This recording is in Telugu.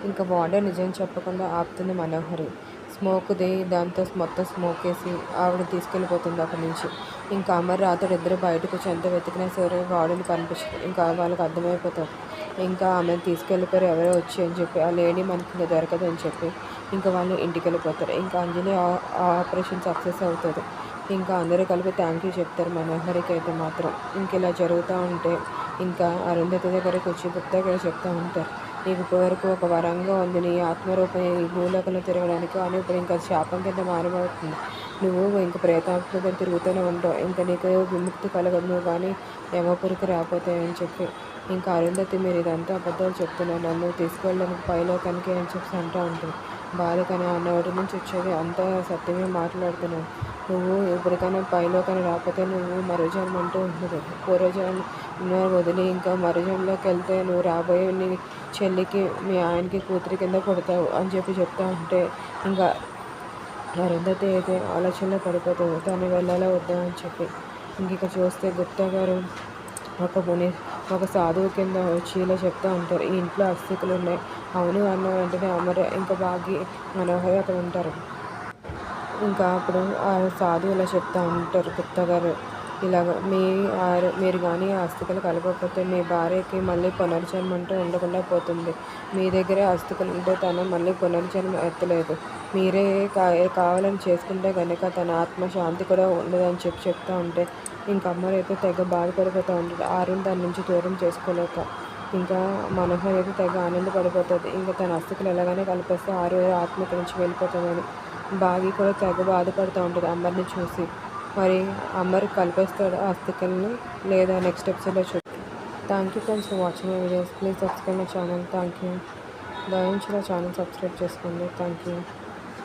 ఇంకా వార్డెన్ నిజం చెప్పకుండా ఆపుతుంది మనోహరి. స్మోక్‌ది దాంతో మొత్తం స్మోకేసి ఆవిడ తీసుకెళ్ళిపోతుంది అక్కడి నుంచి. ఇంకా అమర్, రాథోడ్ ఇద్దరు బయటకొచ్చి ఎంత వెతికినా సరే వార్డెన్ కనిపించదు. ఇంకా వాళ్ళకి అర్థమైపోతది. ఇంకా ఆమెను తీసుకెళ్ళిపోయారు ఎవరో వచ్చి అని చెప్పి. ఆ లేడీ మనకి ఇంక దొరకదు అని చెప్పి ఇంకా వాళ్ళు ఇంటికెళ్ళిపోతారు. ఇంకా అంజలి ఆపరేషన్ సక్సెస్ అవుతది. ఇంకా అందరూ కలిపి థ్యాంక్ యూ చెప్తారు మనోహరికి అయితే మాత్రం. ఇంక ఇలా జరుగుతూ ఉంటే ఇంకా అరుంధతి దగ్గరికి వచ్చి గుప్తా గారు చెప్తూ ఉంటారు. నీకు ఇప్పటివరకు ఒక వరంగా ఉంది నీ ఆత్మరూపం ఈ భూలోకంలో తిరగడానికి. కానీ ఇప్పుడు ఇంకా శాపం కింద మారిపోతుంది. నువ్వు ఇంక ప్రేతాత్మగా తిరుగుతూనే ఉంటావు. ఇంకా నీకు విముక్తి కలగదు నువ్వు కానీ యమపురికి రాకపోతే అని చెప్పి. ఇంకా అరుంధతి మీరు ఇదంతా అబద్ధాలు చెప్తున్నారు. నన్ను తీసుకెళ్ళడానికి పైలోకానికి అని చెప్పి అంటూ ఉంటుంది. బాలికని ఆ నోటి నుంచి వచ్చేది అంతా సత్యమే మాట్లాడుతున్నావు. నువ్వు ఎప్పటికైనా పైలోకానికి రాకపోతే నువ్వు మరుజన్మ అంటూ ఉండదు. పూర్వజన్మ వదిలి ఇంకా మరుజన్మలోకి వెళ్తే నువ్వు రాబోయే నీ చెల్లికి మీ ఆయనకి కూతురి కింద పుడతావు అని చెప్పి చెప్తా ఉంటే ఇంకా అరుంధతి అయితే ఆలోచనలో పడిపోతుంది. తను వెళ్ళాలా వద్దా అని చెప్పి. ఇంక చూస్తే గుప్తా గారు ఒక సాధువు కింద వచ్చి ఇలా చెప్తూ ఉంటారు. ఈ ఇంట్లో అస్థికలు ఉన్నాయి. అవును అన్న వెంటనే అమర్ ఇంకా బాగి మనోహరి అక్కడ ఉంటారు. ఇంకా అప్పుడు ఆ సాధువు ఇలా చెప్తూ ఉంటారు గుప్తా గారు. ఇలాగ మీరు కానీ ఆ అస్థికలు కలపకపోతే మీ భార్యకి మళ్ళీ పునర్జన్మ అంటూ ఉండకుండా పోతుంది. మీ దగ్గరే అస్థికలు ఉంటే తను మళ్ళీ పునర్జన్మ ఎత్తలేదు. మీరే కావాలని చేసుకుంటే కనుక తన ఆత్మ శాంతి కూడా ఉండదని చెప్తూ ఉంటే ఇంకా అమ్మరైతే తెగ బాధపడిపోతూ ఉంటుంది. ఆరుని దాని నుంచి దూరం చేసుకోలేక. ఇంకా మనోహర్ అయితే తెగ ఆనందపడిపోతుంది. ఇంకా తన అస్థికలు ఎలాగైనా కలిపేస్తే ఆరు ఆత్మ నుంచి వెళ్ళిపోతుందని. బాగి కూడా తెగ బాధపడుతూ ఉంటుంది అమ్మర్ని చూసి. మరి అమర్ కలిపేస్తాడు ఆస్తికల్ని లేదా నెక్స్ట్ ఎపిసోడ్లో చూద్దాం. Thank you friends for watching my videos. Please subscribe my channel. Thank you. దయించి నా ఛానల్ సబ్స్క్రైబ్ చేసుకోండి. Thank you.